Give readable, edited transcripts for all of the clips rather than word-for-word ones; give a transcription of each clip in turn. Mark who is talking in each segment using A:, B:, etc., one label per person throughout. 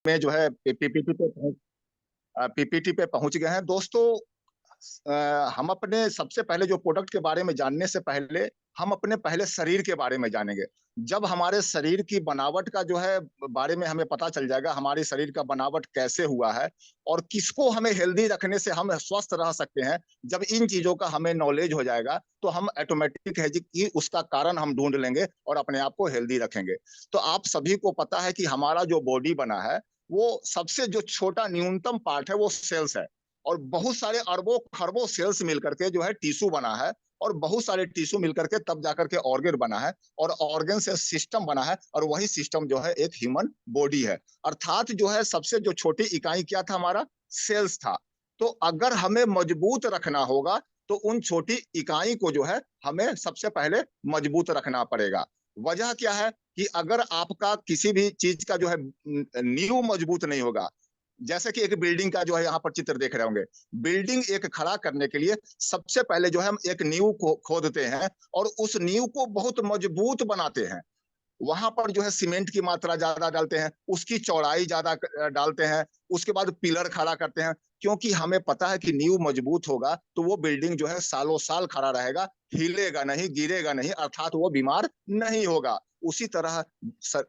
A: में जो है पीपीटी पे पहुंच गए हैं दोस्तों। हम अपने सबसे पहले जो प्रोडक्ट के बारे में जानने से पहले हम अपने पहले शरीर के बारे में जानेंगे। जब हमारे शरीर की बनावट का जो है बारे में हमें पता चल जाएगा, हमारे शरीर का बनावट कैसे हुआ है और किसको हमें हेल्दी रखने से हम स्वस्थ रह सकते हैं। जब इन चीजों का हमें नॉलेज हो जाएगा तो हम ऑटोमेटिक है जी कि उसका कारण हम ढूंढ लेंगे और अपने आप को हेल्दी रखेंगे। तो आप सभी को पता है कि हमारा जो बॉडी बना है वो सबसे जो छोटा न्यूनतम पार्ट है वो सेल्स है। और बहुत सारे अरबों खरबों सेल्स मिलकर के जो है टिश्यू बना है। और बहुत सारे टिश्यू मिलकर के तब जाकर के ऑर्गन बना है। और ऑर्गन से सिस्टम बना है और वही सिस्टम जो है एक ह्यूमन बॉडी है। अर्थात जो है सबसे जो छोटी इकाई क्या था, हमारा सेल्स था। तो अगर हमें मजबूत रखना होगा तो उन छोटी इकाई को जो है हमें सबसे पहले मजबूत रखना पड़ेगा। वजह क्या है कि अगर आपका किसी भी चीज का जो है नींव मजबूत नहीं होगा, जैसे कि एक बिल्डिंग का जो है यहाँ पर चित्र देख रहे होंगे। बिल्डिंग एक खड़ा करने के लिए सबसे पहले जो है हम एक नींव को खोदते हैं और उस नींव को बहुत मजबूत बनाते हैं। वहां पर जो है सीमेंट की मात्रा ज्यादा डालते हैं, उसकी चौड़ाई ज्यादा डालते हैं। उसके बाद पिलर खड़ा करते हैं, क्योंकि हमें पता है कि नींव मजबूत होगा तो वो बिल्डिंग जो है सालों साल खड़ा रहेगा, हिलेगा नहीं, गिरेगा नहीं, अर्थात वो बीमार नहीं होगा। उसी तरह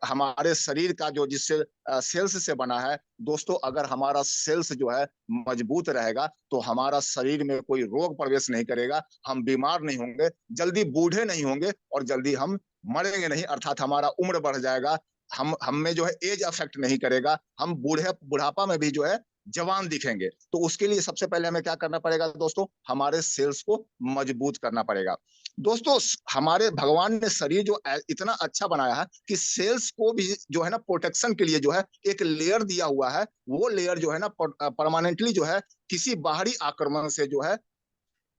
A: हमारे शरीर का जो जिससे सेल्स से बना है दोस्तों, अगर हमारा सेल्स जो है मजबूत रहेगा तो हमारा शरीर में कोई रोग प्रवेश नहीं करेगा, हम बीमार नहीं होंगे, जल्दी बूढ़े नहीं होंगे और जल्दी हम मरेंगे नहीं, अर्थात हमारा उम्र बढ़ जाएगा। हम में जो है एज अफेक्ट नहीं करेगा, हम बुढ़ापा में भी जो है जवान दिखेंगे। तो उसके लिए सबसे पहले हमें क्या करना पड़ेगा दोस्तों, हमारे सेल्स को मजबूत करना पड़ेगा। दोस्तों हमारे भगवान ने शरीर जो इतना अच्छा बनाया है कि सेल्स को भी जो है ना प्रोटेक्शन के लिए जो है एक लेयर दिया हुआ है। वो लेयर जो है ना परमानेंटली जो है किसी बाहरी आक्रमण से जो है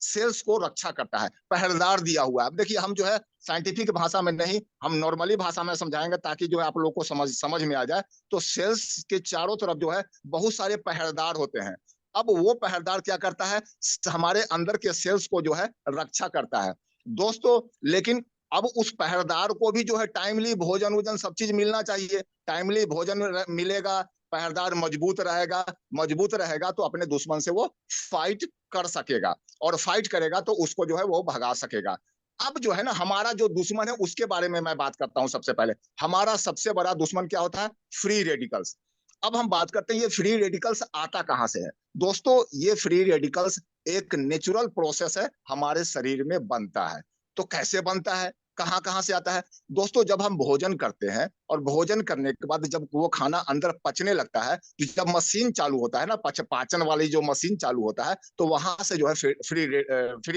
A: सेल्स को रक्षा करता है, पहरेदार दिया हुआ है। अब देखिए हम जो है साइंटिफिक भाषा में नहीं, हम नॉर्मली भाषा में समझाएंगे ताकि जो है आप लोग को समझ में आ जाए। तो सेल्स के चारों तरफ जो है बहुत सारे पहरेदार होते हैं। अब वो पहरेदार क्या करता है, हमारे अंदर के सेल्स को जो है रक्षा करता है दोस्तों। लेकिन अब उस पहरेदार को भी जो है टाइमली भोजन वोजन सब चीज मिलना चाहिए। टाइमली भोजन मिलेगा, पहरेदार मजबूत रहेगा तो अपने दुश्मन से वो फाइट कर सकेगा। और फाइट करेगा तो उसको जो है वो भगा सकेगा। अब जो है ना हमारा जो दुश्मन है उसके बारे में मैं बात करता हूं। सबसे पहले हमारा सबसे बड़ा दुश्मन क्या होता है, फ्री रेडिकल्स। अब हम बात करते हैं ये फ्री रेडिकल्स आता कहां से है। दोस्तों ये फ्री रेडिकल्स एक नेचुरल प्रोसेस है, हमारे शरीर में बनता है। तो कैसे बनता है, कहां कहां से आता है दोस्तों, जब हम भोजन करते हैं और भोजन करने के बाद जब वो खाना अंदर पचने लगता है, तो जब मशीन चालू होता है ना, पाचन वाली जो मशीन चालू होता है, तो वहां से जो है फ्री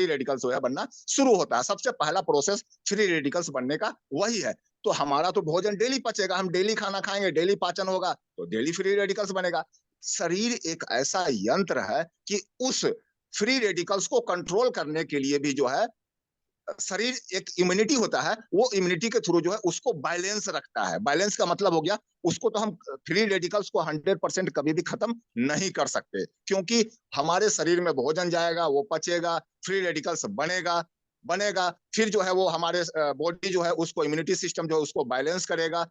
A: रेडिकल्स जो है बनना शुरू होता है। सबसे पहला प्रोसेस फ्री रेडिकल्स बनने का वही है। तो हमारा तो भोजन डेली पचेगा, हम डेली खाना खाएंगे, डेली पाचन होगा तो डेली फ्री रेडिकल्स बनेगा। शरीर एक ऐसा यंत्र है कि उस फ्री रेडिकल्स को कंट्रोल करने के लिए भी जो है शरीर एक इम्यूनिटी होता है, वो इम्यूनिटी के थ्रू जो है उसको बैलेंस रखता है। बैलेंस का मतलब हो गया, उसको तो हम फ्री रेडिकल्स को 100% कभी भी खत्म नहीं कर सकते, क्योंकि हमारे शरीर में भोजन जाएगा, वो पचेगा, फ्री रेडिकल्स बनेगा, फिर जो है वो हमारे बॉडी जो है उसको इम्यूनिटी सिस्टम जो है उसको बैलेंस करेगा,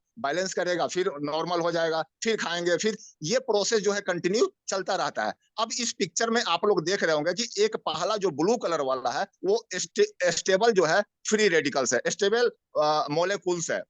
A: फिर नॉर्मल हो जाएगा, फिर खाएंगे, फिर ये प्रोसेस जो है कंटिन्यू चलता रहता है। अब इस पिक्चर में आप लोग देख रहे होंगे कि एक पहला जो ब्लू कलर वाला है वो स्टेबल जो है फ्री रेडिकल्स है, स्टेबल मोलेकुल्स है।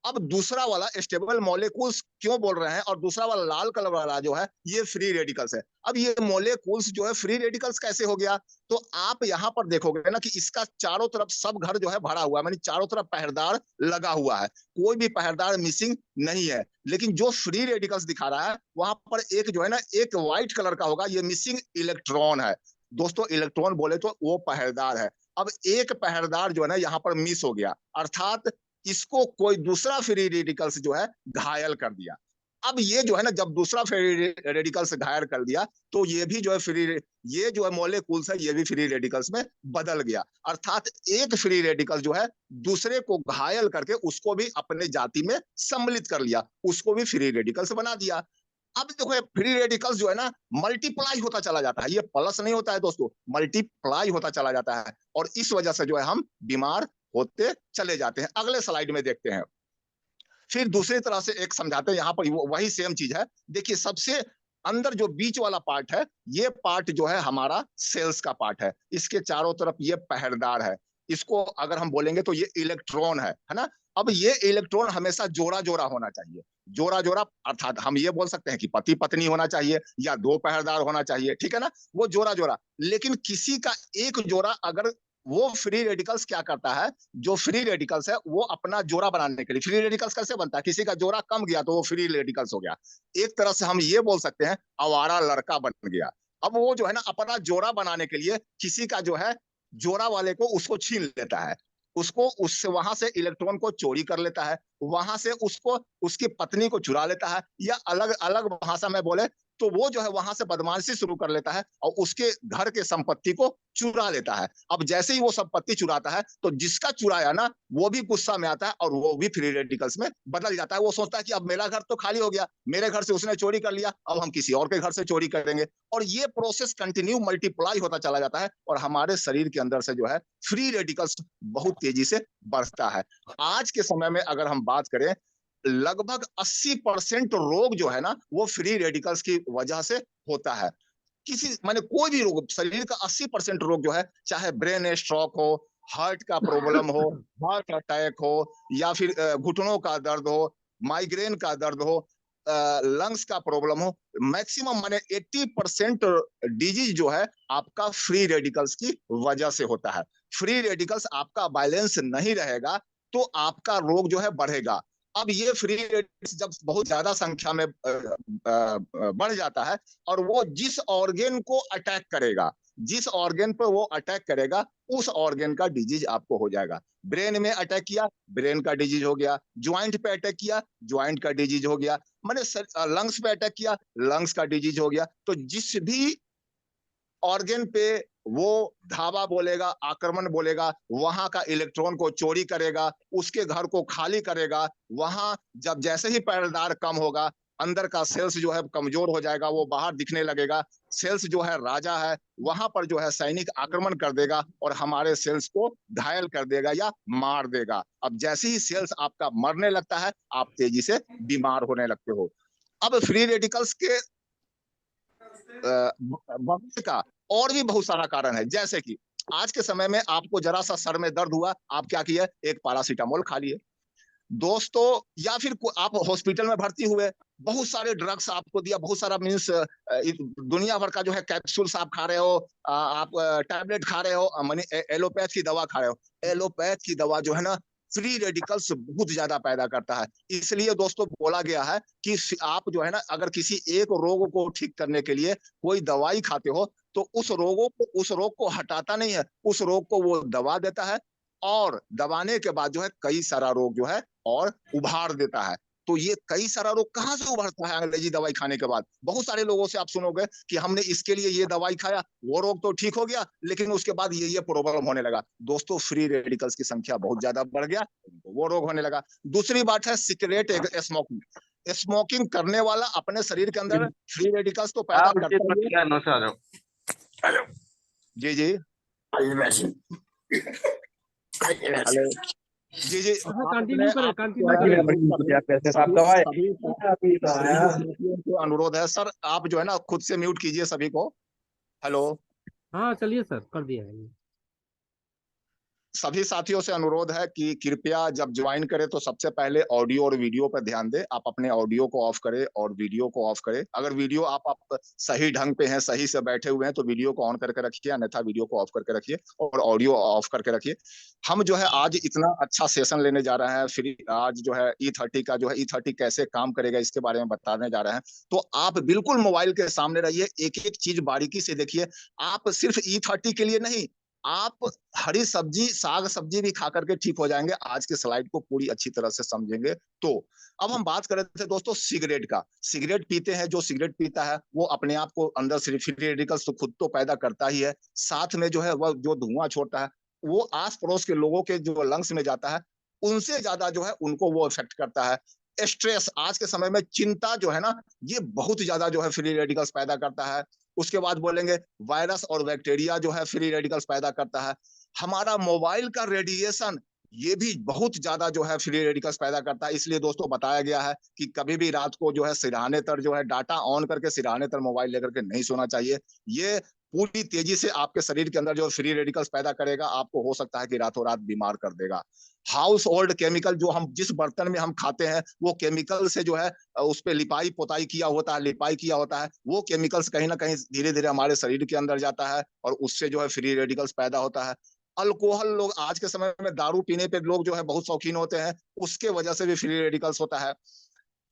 A: अब दूसरा वाला स्टेबल मॉलिक्यूल्स क्यों बोल रहे हैं, और दूसरा वाला लाल कलर वाला जो है ये फ्री रेडिकल्स है। अब ये मॉलिक्यूल्स जो है फ्री रेडिकल्स कैसे हो गया, तो आप यहां पर देखोगे ना कि इसका चारों तरफ सब घर जो है भरा हुआ है, मानी चारों तरफ पहरेदार लगा हुआ है, कोई भी पहरेदार मिसिंग नहीं है। लेकिन जो फ्री रेडिकल्स दिखा रहा है वहां पर एक जो है ना एक व्हाइट कलर का होगा, ये मिसिंग इलेक्ट्रॉन है दोस्तों। इलेक्ट्रॉन बोले तो वो पहरेदार है। अब एक पहरेदार जो है ना यहाँ पर मिस हो गया, अर्थात इसको कोई दूसरा फ्री रेडिकल्स जो है घायल कर दिया। अब ये जो है ना जब दूसरा फ्री रेडिकल्स घायल कर दिया तो ये भी जो है ये जो है मॉलिक्यूल्स है ये भी फ्री रेडिकल्स में बदल गया। अर्थात एक फ्री रेडिकल जो है दूसरे को घायल करके उसको भी अपने जाति में सम्मिलित कर लिया, उसको भी फ्री रेडिकल्स बना दिया। अब देखो फ्री रेडिकल्स जो है ना मल्टीप्लाई होता चला जाता है, ये प्लस नहीं होता है दोस्तों, मल्टीप्लाई होता चला जाता है, और इस वजह से जो है हम बीमार होते चले जाते हैं। अगले स्लाइड में देखते हैं। फिर दूसरी तरह से एक समझाते हैं, यहाँ पर वही सेम चीज है। देखिए सबसे अंदर जो बीच वाला पार्ट है, ये पार्ट जो है हमारा सेल्स का पार्ट है। इसके चारों तरफ ये पहरेदार है। इसको अगर हम बोलेंगे तो ये इलेक्ट्रॉन है ना। अब ये इलेक्ट्रॉन हमेशा जोड़ा जोड़ा होना चाहिए। जोड़ा जोड़ा अर्थात हम ये बोल सकते हैं कि पति पत्नी होना चाहिए या दो पहरेदार होना चाहिए, ठीक है ना, वो जोड़ा जोड़ा। लेकिन किसी का एक जोड़ा अगर, वो फ्री रेडिकल्स क्या करता है, जो फ्री रेडिकल्स है वो अपना जोड़ा बनाने के लिए, फ्री रेडिकल्स कैसे बनता है, किसी का जोड़ा कम गया तो वो फ्री रेडिकल्स हो गया। एक तरह से हम ये बोल सकते हैं आवारा लड़का बन गया। अब वो जो है ना अपना जोड़ा बनाने के लिए किसी का जो है जोड़ा वाले को उसको छीन लेता है, उसको उससे वहां से इलेक्ट्रॉन को चोरी कर लेता है, वहां से उसको उसकी पत्नी को चुरा लेता है, या अलग अलग भाषा में बोले तो वो जो है वहां से बदमाशी शुरू कर लेता है और उसके घर के संपत्ति को चुरा लेता है। अब जैसे ही वो संपत्ति चुराता है तो जिसका चुराया ना वो भी गुस्सा में आता है और वो भी फ्री रेडिकल्स में बदल जाता है। वो सोचता है कि अब मेरा घर तो खाली हो गया, मेरे घर से उसने चोरी कर लिया, अब हम किसी और के घर से चोरी करेंगे। और ये प्रोसेस कंटिन्यू मल्टीप्लाई होता चला जाता है और हमारे शरीर के अंदर से जो है फ्री रेडिकल्स बहुत तेजी से बढ़ता है। आज के समय में अगर हम बात करें, लगभग 80% रोग जो है ना वो फ्री रेडिकल्स की वजह से होता है। किसी माने कोई भी रोग, शरीर का 80% रोग जो है, चाहे ब्रेन स्ट्रोक हो, हार्ट का प्रॉब्लम हो, हार्ट अटैक हो, या फिर घुटनों का दर्द हो, माइग्रेन का दर्द हो, लंग्स का प्रॉब्लम हो, मैक्सिमम माने 80% डिजीज जो है आपका फ्री रेडिकल्स की वजह से होता है। फ्री रेडिकल्स आपका बैलेंस नहीं रहेगा तो आपका रोग जो है बढ़ेगा। अब ये फ्री रेडिकल्स जब बहुत ज्यादा संख्या में बढ़ जाता है और वो जिस ऑर्गेन को अटैक करेगा, जिस ऑर्गेन पर वो अटैक करेगा उस ऑर्गेन का डिजीज आपको हो जाएगा। ब्रेन में अटैक किया, ब्रेन का डिजीज हो गया। ज्वाइंट पे अटैक किया, ज्वाइंट का डिजीज हो गया। मैंने लंग्स पे अटैक किया, लंग्स का डिजीज हो गया। तो जिस भी ऑर्गेन पे वो धावा बोलेगा, आक्रमण बोलेगा, वहां का इलेक्ट्रॉन को चोरी करेगा, उसके घर को खाली करेगा। वहां जब जैसे ही पैरदार कम होगा, अंदर का सेल्स जो है कमजोर हो जाएगा, वो बाहर दिखने लगेगा। सेल्स जो है राजा है, वहां पर जो है सैनिक आक्रमण कर देगा और हमारे सेल्स को घायल कर देगा या मार देगा। अब जैसे ही सेल्स आपका मरने लगता है, आप तेजी से बीमार होने लगते हो। अब फ्री रेडिकल्स के बढ़ने का और भी बहुत सारा कारण है। जैसे कि आज के समय में आपको जरा सा सर में दर्द हुआ, आप क्या किए, एक पैरासीटामोल खा लिए दोस्तों। या फिर आप हॉस्पिटल में भर्ती हुए, बहुत सारे ड्रग्स आपको दिया, बहुत सारा मीन्स दुनिया भर का जो है कैप्सूल्स आप खा रहे हो, आप टैबलेट खा रहे हो, मानी एलोपैथ की दवा खा रहे हो। एलोपैथ की दवा जो है ना फ्री रेडिकल्स बहुत ज्यादा पैदा करता है। इसलिए दोस्तों बोला गया है कि आप जो है ना अगर किसी एक रोग को ठीक करने के लिए कोई दवाई खाते हो तो उस रोग को हटाता नहीं है, उस रोग को वो दबा देता है और दबाने के बाद जो है कई सारा रोग जो है और उभार देता है। तो ये कई सारा रोग कहाँ से उभरता है अंग्रेजी दवाई खाने के बाद? बहुत सारे लोगों से आप सुनोगे कि हमने इसके लिए ये दवाई खाया, वो रोग तो ठीक हो गया, लेकिन उसके बाद ये प्रॉब्लम होने लगा। दोस्तों फ्री रेडिकल्स की संख्या बहुत ज्यादा बढ़ गया, वो रोग होने लगा। दूसरी बात है सिगरेट, स्मोकिंग। स्मोकिंग करने वाला अपने शरीर के अंदर फ्री रेडिकल्स तो पैदा करता ही है। जी जी हेलो जी जी, आप अपने
B: कंटिन्यू करें,
A: आप
B: कंटिन्यू करें।
A: सभी साथियों को अनुरोध है सर, आप जो है ना खुद से म्यूट कीजिए सभी को। हेलो,
B: हाँ चलिए सर, कर दिया है।
A: सभी साथियों से अनुरोध है कि कृपया जब ज्वाइन करें तो सबसे पहले ऑडियो और वीडियो पर ध्यान दें। आप अपने ऑडियो को ऑफ करें और वीडियो को ऑफ करें। अगर वीडियो आप सही ढंग पे हैं, सही से बैठे हुए हैं तो वीडियो को ऑन करके रखिए, अन्यथा वीडियो को ऑफ करके रखिए और ऑडियो ऑफ करके रखिए। हम जो है आज इतना अच्छा सेशन लेने जा रहे हैं, फिर आज जो है E30 का जो है E30 कैसे काम करेगा इसके बारे में बताने जा रहे हैं। तो आप बिल्कुल मोबाइल के सामने रहिए, एक एक चीज बारीकी से देखिए। आप सिर्फ E30 के लिए नहीं, आप हरी सब्जी, साग सब्जी भी खा करके ठीक हो जाएंगे। आज के स्लाइड को पूरी अच्छी तरह से समझेंगे तो। अब हम बात कर रहे थे दोस्तों सिगरेट का। सिगरेट पीते हैं, जो सिगरेट पीता है वो अपने आप को अंदर से फ्री रेडिकल्स तो खुद तो पैदा करता ही है, साथ में जो है वह जो धुआं छोड़ता है वो आस पड़ोस के लोगों के जो लंग्स में जाता है उनसे ज्यादा जो है उनको वो इफेक्ट करता है। स्ट्रेस, आज के समय में चिंता जो है ना ये बहुत ज्यादा जो है फ्री रेडिकल्स पैदा करता है। उसके बाद बोलेंगे वायरस और बैक्टीरिया जो है फ्री रेडिकल्स पैदा करता है। हमारा मोबाइल का रेडिएशन, ये भी बहुत ज्यादा जो है फ्री रेडिकल्स पैदा करता है। इसलिए दोस्तों बताया गया है कि कभी भी रात को जो है सिरहाने तर जो है डाटा ऑन करके सिरहाने तर मोबाइल लेकर के नहीं सोना चाहिए। ये पूरी तेजी से आपके शरीर के अंदर जो फ्री रेडिकल्स पैदा करेगा, आपको हो सकता है कि रातों रात बीमार कर देगा। हाउस होल्ड केमिकल जो हम जिस बर्तन में हम खाते हैं, वो केमिकल से जो है उस पर लिपाई पोताई किया होता है, लिपाई किया होता है, वो केमिकल्स कहीं ना कहीं धीरे धीरे हमारे शरीर के अंदर जाता है और उससे जो है फ्री रेडिकल्स पैदा होता है। अल्कोहल, लोग आज के समय में दारू पीने पे लोग जो है बहुत शौकीन होते हैं, उसके वजह से भी फ्री रेडिकल्स होता है।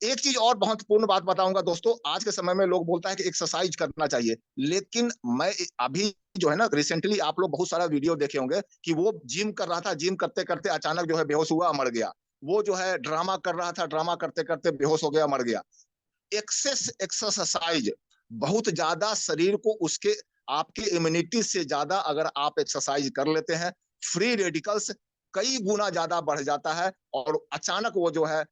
A: एक चीज और महत्वपूर्ण बात बताऊंगा दोस्तों, आज के समय में लोग बोलता है कि एक्सरसाइज करना चाहिए, लेकिन मैं अभी जो है ना, रिसेंटली आप लोग बहुत सारा वीडियो देखे होंगे कि वो जिम कर रहा था, जिम करते करते अचानक जो है बेहोश हुआ, मर गया। वो जो है ड्रामा कर रहा था, ड्रामा करते करते बेहोश हो गया, मर गया। एक्सेस एक्सरसाइज बहुत ज्यादा शरीर को उसके आपके इम्यूनिटी से ज्यादा अगर आप एक्सरसाइज कर लेते हैं, फ्री रेडिकल्स कई गुना ज्यादा बढ़ जाता है और अचानक वो जो है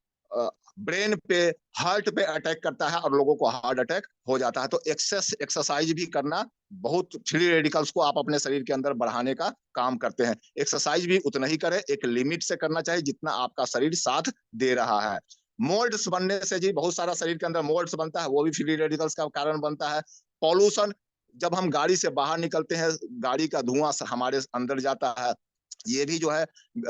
A: ब्रेन पे, हार्ट पे अटैक करता है और लोगों को हार्ट अटैक हो जाता है। तो एक्सेस एक्सरसाइज भी करना बहुत फ्री रेडिकल्स को आप अपने शरीर के अंदर बढ़ाने का काम करते हैं। एक्सरसाइज भी उतना ही करें, एक लिमिट से करना चाहिए जितना आपका शरीर साथ दे रहा है। मोल्ड्स बनने से जी बहुत सारा शरीर के अंदर मोल्ड्स बनता है, वो भी फ्री रेडिकल्स का कारण बनता है। पॉल्यूशन, जब हम गाड़ी से बाहर निकलते हैं, गाड़ी का धुआं हमारे अंदर जाता है, ये भी जो है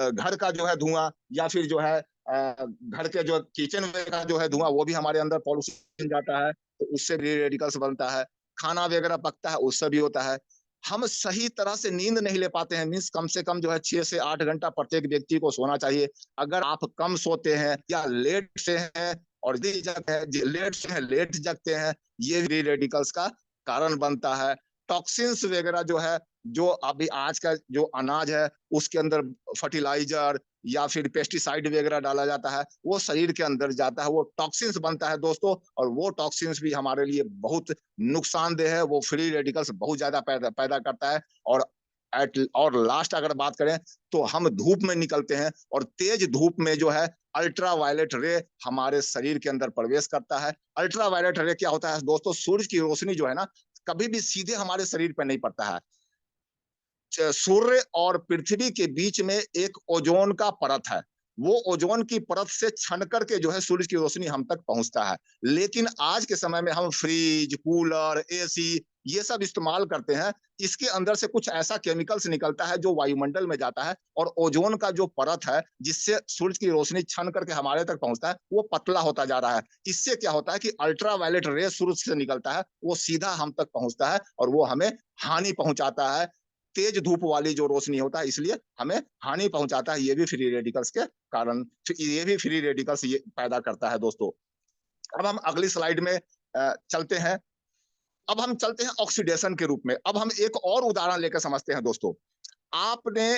A: घर का जो है धुआं या फिर जो है घर के जो किचन में का जो है धुआं, वो भी हमारे अंदर पॉल्यूशन जाता है, तो उससे भी रेडिकल्स बनता है। खाना वगैरह पकता है, उससे भी होता है। हम सही तरह से नींद नहीं ले पाते हैं, मीन्स कम से कम जो है 6 से 8 घंटा प्रत्येक व्यक्ति को सोना चाहिए। अगर आप कम सोते हैं या लेट से हैं और लेट से हैं, लेट जगते हैं, ये भी रेडिकल्स का कारण बनता है। टॉक्सिन्स वगैरह जो है, जो अभी आज का जो अनाज है उसके अंदर फर्टिलाइजर या फिर पेस्टिसाइड वगैरह डाला जाता है, वो शरीर के अंदर जाता है, वो टॉक्सिन्स बनता है दोस्तों, और वो टॉक्सिन्स भी हमारे लिए बहुत नुकसानदेह है। वो फ्री रेडिकल्स बहुत ज्यादा पैदा करता है। और लास्ट अगर बात करें तो हम धूप में निकलते हैं और तेज धूप में जो है अल्ट्रा वायलेट रे हमारे शरीर के अंदर प्रवेश करता है। अल्ट्रा वायलेट रे क्या होता है दोस्तों? सूरज की रोशनी जो है ना, कभी भी सीधे हमारे शरीर पर नहीं पड़ता है। सूर्य और पृथ्वी के बीच में एक ओजोन का परत है, वो ओजोन की परत से छन करके जो है सूरज की रोशनी हम तक पहुंचता है। लेकिन आज के समय में हम फ्रिज, कूलर, एसी ये सब इस्तेमाल करते हैं, इसके अंदर से कुछ ऐसा केमिकल्स निकलता है जो वायुमंडल में जाता है और ओजोन का जो परत है जिससे सूरज की रोशनी छन करके हमारे तक पहुंचता है, वो पतला होता जा रहा है। इससे क्या होता है कि अल्ट्रा वायलेट रे सूरज से निकलता है, वो सीधा हम तक पहुंचता है और वो हमें हानि पहुंचाता है। तेज धूप वाली जो रोशनी होता है, इसलिए हमें हानि पहुंचाता है। ये भी फ्री रेडिकल्स के कारण, ये भी फ्री रेडिकल्स ये पैदा करता है दोस्तों। अब हम अगली स्लाइड में चलते हैं। अब हम चलते हैं ऑक्सीडेशन के रूप में। अब हम एक और उदाहरण लेकर समझते हैं दोस्तों। आपने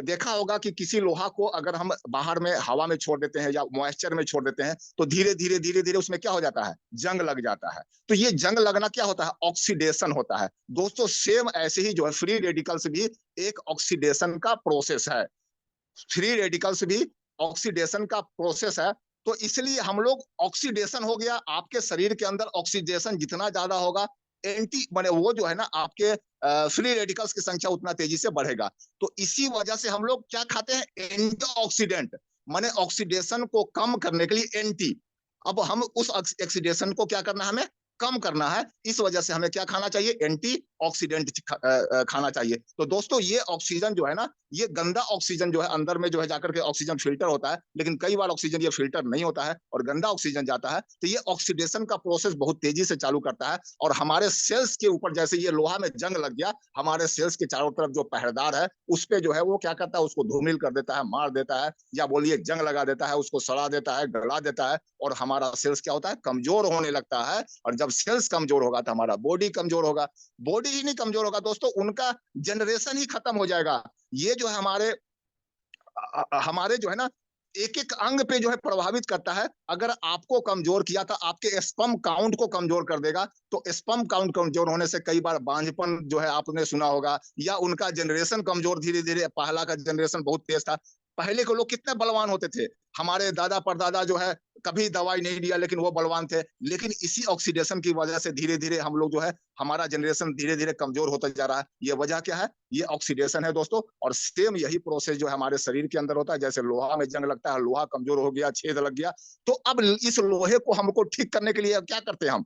A: देखा होगा कि किसी लोहा को अगर हम बाहर में हवा में छोड़ देते हैं या मॉइस्चर में छोड़ देते हैं, तो धीरे धीरे उसमें क्या हो जाता है? जंग लग जाता है। तो ये जंग लगना क्या होता है? ऑक्सीडेशन होता है दोस्तों। सेम ऐसे ही जो है फ्री रेडिकल्स भी एक ऑक्सीडेशन का प्रोसेस है। फ्री रेडिकल्स भी ऑक्सीडेशन का प्रोसेस है। तो इसलिए हम लोग, ऑक्सीडेशन हो गया, आपके शरीर के अंदर ऑक्सीडेशन जितना ज्यादा होगा, एंटी माने वो जो है ना आपके फ्री रेडिकल्स की संख्या उतना तेजी से बढ़ेगा। तो इसी वजह से हम लोग क्या खाते हैं? एंटीऑक्सीडेंट, माने ऑक्सीडेशन को कम करने के लिए एंटी। अब हम उस ऑक्सीडेशन को क्या करना है? हमें कम करना है। इस वजह से हमें क्या खाना चाहिए? एंटी ऑक्सीडेंट खाना चाहिए। तो दोस्तों ये ऑक्सीजन जो है ना, ये गंदा ऑक्सीजन जो है अंदर में जो है जाकर के ऑक्सीजन फिल्टर होता है, लेकिन कई बार ऑक्सीजन ये फिल्टर नहीं होता है और गंदा ऑक्सीजन जाता है। तो ये ऑक्सीडेशन का प्रोसेस बहुत तेजी से चालू करता है और हमारे सेल्स के ऊपर, जैसे ये लोहा में जंग लग गया, हमारे सेल्स के चारों तरफ जो पहरेदार है उस पे जो है वो क्या करता है? उसको धूमिल कर देता है, मार देता है, या बोलिए जंग लगा देता है, उसको सड़ा देता है, गला देता है, और हमारा सेल्स क्या होता है? कमजोर होने लगता है। और जब सेल्स कमजोर होगा तो हमारा बॉडी कमजोर होगा। बॉडी ही नहीं कमजोर होगा दोस्तों, उनका जनरेशन ही खत्म हो जाएगा। ये जो है हमारे जो है ना एक एक अंग पे जो है प्रभावित करता है। अगर आपको कमजोर किया तो आपके स्पर्म काउंट को कमजोर कर देगा। तो स्पर्म काउंट कमजोर होने से कई बार बांझपन जो है आपने सुना होगा, या उनका जनरेशन कमजोर, धीरे धीरे पहला का जनरेशन बहुत तेज था, पहले के लोग कितने बलवान होते थे, हमारे दादा परदादा जो है कभी दवाई नहीं लिया लेकिन वो बलवान थे। लेकिन इसी ऑक्सीडेशन की वजह से धीरे धीरे हम लोग जो है, हमारा जनरेशन धीरे धीरे कमजोर होता जा रहा है। ये वजह क्या है? ये ऑक्सीडेशन है दोस्तों। और सेम यही प्रोसेस जो है हमारे शरीर के अंदर होता है। जैसे लोहा में जंग लगता है, लोहा कमजोर हो गया, छेद लग गया, तो अब इस लोहे को हमको ठीक करने के लिए क्या करते हैं हम?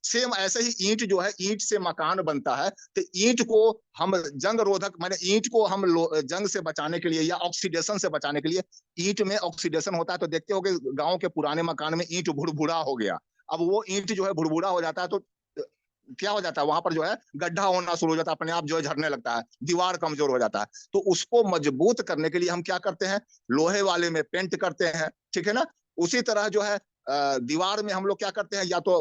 A: सेम ऐसे ही ईंट जो है, ईंट से मकान बनता है, तो ईंट को हम जंग रोधक, माने ईंट को हम जंग से बचाने के लिए या ऑक्सीडेशन से बचाने के लिए, ईंट में ऑक्सीडेशन होता है। तो देखते हो कि गांव के पुराने मकान में ईंट भुड़भुड़ा हो गया। अब वो ईंट जो है भुड़भुड़ा हो जाता है, तो क्या हो जाता है, वहां पर जो है गड्ढा होना शुरू हो जाता है, अपने आप जो है झड़ने लगता है, दीवार कमजोर हो जाता है। तो उसको मजबूत करने के लिए हम क्या करते हैं? लोहे वाले में पेंट करते हैं, ठीक है ना। उसी तरह जो है दीवार में हम लोग क्या करते हैं, या तो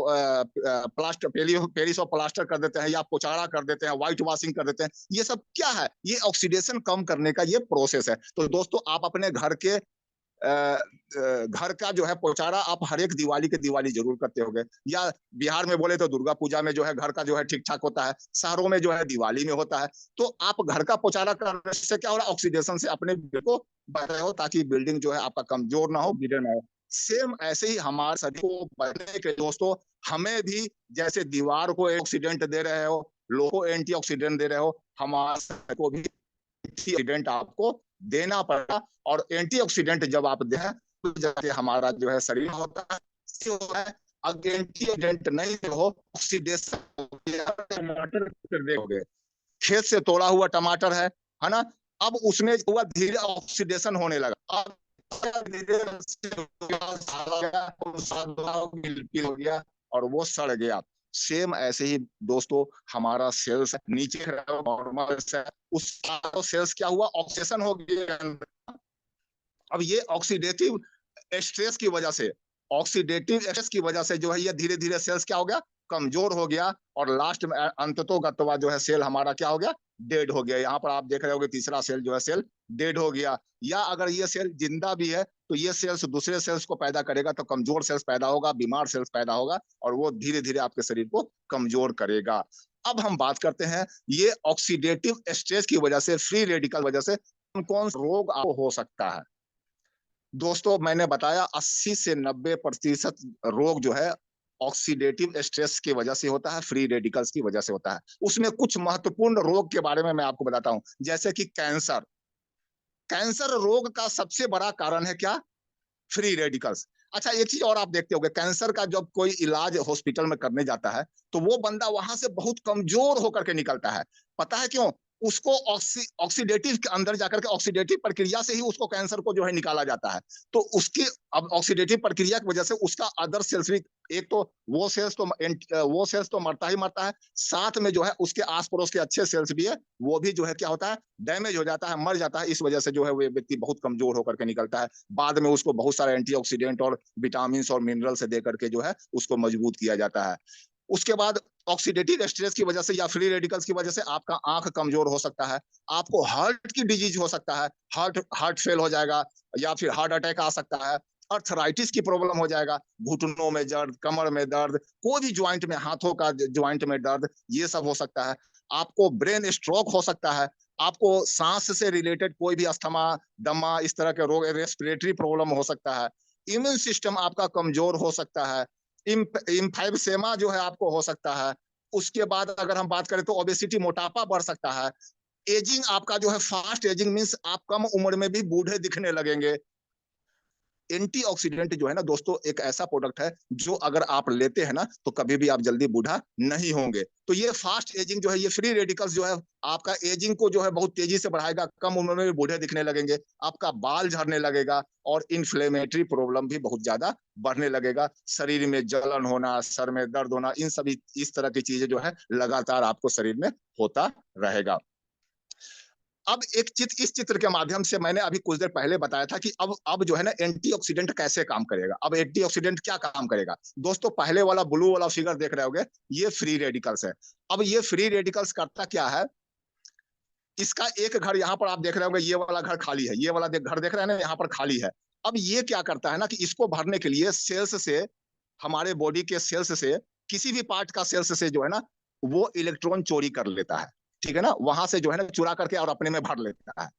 A: प्लास्टर, पेरिस और प्लास्टर कर देते हैं, या पोचाड़ा कर देते हैं, व्हाइट वॉशिंग कर देते हैं। ये सब क्या है? ये ऑक्सीडेशन कम करने का ये प्रोसेस है। तो दोस्तों, आप अपने घर के घर का जो है पोचाड़ा आप हर एक दिवाली के दिवाली जरूर करते होंगे, या बिहार में बोले तो दुर्गा पूजा में जो है घर का जो है ठीक ठाक होता है, शहरों में जो है दिवाली में होता है। तो आप घर का पोचाड़ा करने से क्या हो रहा है? ऑक्सीडेशन से अपने को बच रहे हो, ताकि बिल्डिंग जो है आपका कमजोर ना हो, गिरे ना हो। सेम ऐसे ही हमारे शरीर को बचने के दोस्तों, हमें भी जैसे दीवार को ऑक्सीडेंट दे रहे हो, लोगों को एंटीऑक्सीडेंट दे रहे हो, हमारे शरीर को भी एंटीऑक्सीडेंट आपको देना पड़ेगा। और एंटीऑक्सीडेंट जब आप दें तो जाके हमारा जो है शरीर होता है, है। अगर एंटीऑक्सीडेंट नहीं हो, ऑक्सीडेशन, टमाटर देखोगे, खेत से तोड़ा हुआ टमाटर है ना, अब उसमें हुआ धीरे ऑक्सीडेशन होने लगा, अब धीरे हो गया और वो सड़ गया। सेम ऐसे ही दोस्तों, हमारा सेल्स नीचे नॉर्मल है, उस सेल्स क्या हुआ? ऑक्सीडेशन हो गया। अब ये ऑक्सीडेटिव स्ट्रेस की वजह से, ऑक्सीडेटिव स्ट्रेस की वजह से जो है ये धीरे धीरे सेल्स क्या हो गया? कमजोर हो गया। और लास्ट में अंततोगत्वा जो है सेल हमारा क्या हो गया? डेड हो गया। यहाँ पर आप देख रहे होगे तीसरा सेल जो है सेल डेड हो गया। या अगर ये सेल जिंदा भी है तो ये सेल्स दूसरे सेल्स को पैदा करेगा, तो कमजोर सेल्स पैदा होगा, बीमार सेल्स पैदा होगा, और वो धीरे धीरे आपके शरीर को कमजोर करेगा। अब हम बात करते हैं ये ऑक्सीडेटिव स्ट्रेस की वजह से, फ्री रेडिकल वजह से कौन कौन रोग आपको हो सकता है। दोस्तों, मैंने बताया 80 से 90% रोग जो है ऑक्सीडेटिव स्ट्रेस की वजह से होता है, फ्री रेडिकल्स की वजह से होता है। उसमें कुछ महत्वपूर्ण रोग के बारे में मैं आपको बताता हूं, जैसे कि कैंसर। कैंसर रोग का सबसे बड़ा कारण है क्या? Free radicals. अच्छा, एक चीज और आप देखते होंगे, कैंसर का जब कोई इलाज हॉस्पिटल में करने जाता है तो वो बंदा वहां से बहुत कमजोर होकर के निकलता है। पता है क्यों? उसको ऑक्सीडेटिव के अंदर जाकर के ऑक्सीडेटिव प्रक्रिया से ही उसको कैंसर को जो है निकाला जाता है। तो उसकी अब ऑक्सीडेटिव प्रक्रिया की वजह से उसका अदर सेल्स भी, एक तो वो सेल्स तो मरता ही मरता है, साथ में जो है उसके आस पड़ोस के अच्छे सेल्स भी है, वो भी जो है क्या होता है? डैमेज हो जाता है, मर जाता है। इस वजह से जो है वो व्यक्ति बहुत कमजोर होकर के निकलता है। बाद में उसको बहुत सारे एंटीऑक्सीडेंट और विटामिन और मिनरल से दे करके जो है उसको मजबूत किया जाता है। उसके बाद ऑक्सीडेटिव स्ट्रेस की वजह से या फ्री रेडिकल्स की वजह से आपका आंख कमजोर हो सकता है, आपको हार्ट की डिजीज हो सकता है, हार्ट फेल हो जाएगा, या फिर हार्ट अटैक आ सकता है, अर्थराइटिस की प्रॉब्लम हो जाएगा, घुटनों में दर्द, कमर में दर्द, कोई भी ज्वाइंट में, हाथों का ज्वाइंट में दर्द, ये सब हो सकता है। आपको ब्रेन स्ट्रोक हो सकता है, आपको सांस से रिलेटेड कोई भी अस्थमा, दमा, इस तरह के रोग, रेस्पिरेटरी प्रॉब्लम हो सकता है, इम्यून सिस्टम आपका कमजोर हो सकता है, इम्फाइबसेमा जो है आपको हो सकता है। उसके बाद अगर हम बात करें तो ओबेसिटी, मोटापा बढ़ सकता है। एजिंग आपका जो है, फास्ट एजिंग मींस आप कम उम्र में भी बूढ़े दिखने लगेंगे। एंटीऑक्सीडेंट जो है ना दोस्तों, एक ऐसा प्रोडक्ट है जो अगर आप लेते हैं ना तो कभी भी आप जल्दी बूढ़ा नहीं होंगे। तो ये फास्ट एजिंग जो है, ये फ्री रेडिकल्स जो है आपका एजिंग को जो है बहुत तेजी से बढ़ाएगा, कम उम्र में भी बूढ़े दिखने लगेंगे, आपका बाल झड़ने लगेगा, और इन्फ्लेमेटरी प्रॉब्लम भी बहुत ज्यादा बढ़ने लगेगा, शरीर में जलन होना, सर में दर्द होना, इन सभी इस तरह की चीजें जो है लगातार आपको शरीर में होता रहेगा। अब इस चित्र के माध्यम से मैंने अभी कुछ देर पहले बताया था कि अब जो है ना एंटीऑक्सीडेंट कैसे काम करेगा। अब एंटीऑक्सीडेंट क्या काम करेगा दोस्तों? पहले वाला ब्लू वाला फिगर देख रहे होगे, ये फ्री रेडिकल्स है। अब ये फ्री रेडिकल्स करता क्या है? इसका एक घर यहाँ पर आप देख रहे होंगे, ये वाला घर खाली है, ये वाला घर देख रहे हैं ना, यहाँ पर खाली है। अब ये क्या करता है ना कि इसको भरने के लिए सेल्स से, हमारे बॉडी के सेल्स से, किसी भी पार्ट का सेल्स से जो है ना वो इलेक्ट्रॉन चोरी कर लेता है, ठीक है ना, वहां से जो है ना चुरा करके और अपने में भर लेता है।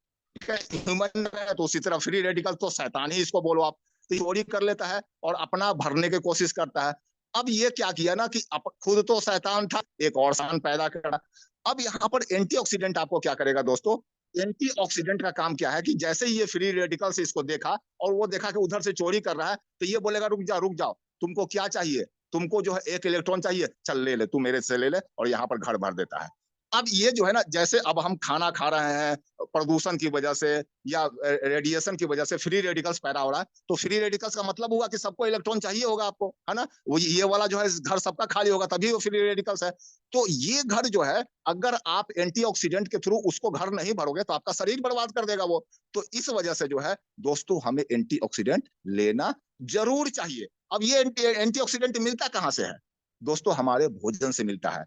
A: ह्यूमन है तो उसी तरह फ्री रेडिकल तो शैतान ही इसको बोलो आप, तो चोरी कर लेता है और अपना भरने की कोशिश करता है। अब ये क्या किया ना कि खुद तो शैतान था, एक और शैतान पैदा करा। अब यहाँ पर एंटीऑक्सीडेंट आपको क्या करेगा दोस्तों, एंटीऑक्सीडेंट का काम क्या है कि जैसे ही ये फ्री रेडिकल से इसको देखा और वो देखा कि उधर से चोरी कर रहा है, तो ये बोलेगा रुक जा रुक जाओ, तुमको क्या चाहिए, तुमको जो है एक इलेक्ट्रॉन चाहिए, चल ले ले, तू मेरे से ले ले, और यहाँ पर घर भर देता है। अब ये जो है ना, जैसे अब हम खाना खा रहे हैं प्रदूषण की वजह से या रेडिएशन की वजह से फ्री रेडिकल्स पैदा हो रहा है, तो फ्री रेडिकल्स का मतलब हुआ कि सबको इलेक्ट्रॉन चाहिए होगा आपको, है ना, वो ये वाला जो है घर सबका खाली होगा तभी वो फ्री रेडिकल्स है। तो ये घर जो है, अगर आप एंटीऑक्सीडेंट के थ्रू उसको घर नहीं भरोगे तो आपका शरीर बर्बाद कर देगा वो। तो इस वजह से जो है दोस्तों, हमें एंटीऑक्सीडेंट लेना जरूर चाहिए। अब ये एंटीऑक्सीडेंट मिलता कहां से है दोस्तों, हमारे भोजन से मिलता है।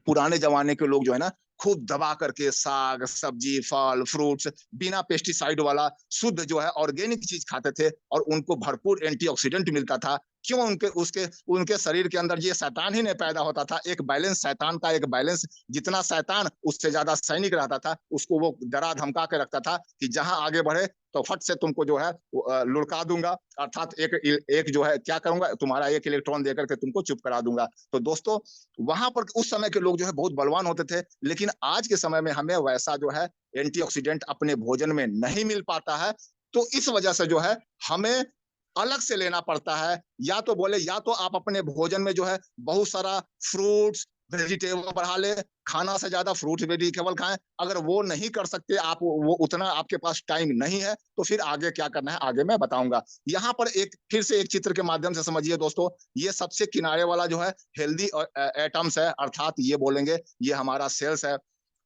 A: पुराने जमाने के लोग जो है ना, खूब दबा करके साग सब्जी फल फ्रूट्स बिना पेस्टिसाइड वाला शुद्ध जो है ऑर्गेनिक चीज खाते थे, और उनको भरपूर एंटीऑक्सीडेंट मिलता था। क्यों, उनके उसके उनके शरीर के अंदर ये शैतान ही नहीं पैदा होता था। एक बैलेंस शैतान का, एक बैलेंस, जितना शैतान उससे ज्यादा सैनिक रहता था, उसको वो डरा धमका के रखता था कि जहां आगे बढ़े तो फट से तुमको जो है लुढ़का दूंगा, अर्थात एक एक जो है क्या करूंगा, तुम्हारा एक इलेक्ट्रॉन देकर के तुमको चुप करा दूंगा। तो दोस्तों, वहां पर उस समय के लोग जो है बहुत बलवान होते थे, लेकिन आज के समय में हमें वैसा जो है एंटीऑक्सीडेंट अपने भोजन में नहीं मिल पाता है। तो इस वजह से जो है हमें अलग से लेना पड़ता है। या तो बोले, या तो आप अपने भोजन में जो है बहुत सारा फ्रूट्स वेजिटेबल बढ़ा ले, खाना से ज्यादा फ्रूट वेजिटेबल खाएं। अगर वो नहीं कर सकते आप, वो उतना आपके पास टाइम नहीं है, तो फिर आगे क्या करना है आगे मैं बताऊंगा। यहाँ पर एक फिर से एक चित्र के माध्यम से समझिए दोस्तों, ये सबसे किनारे वाला जो है हेल्दी एटम्स है, अर्थात ये बोलेंगे ये हमारा सेल्स है।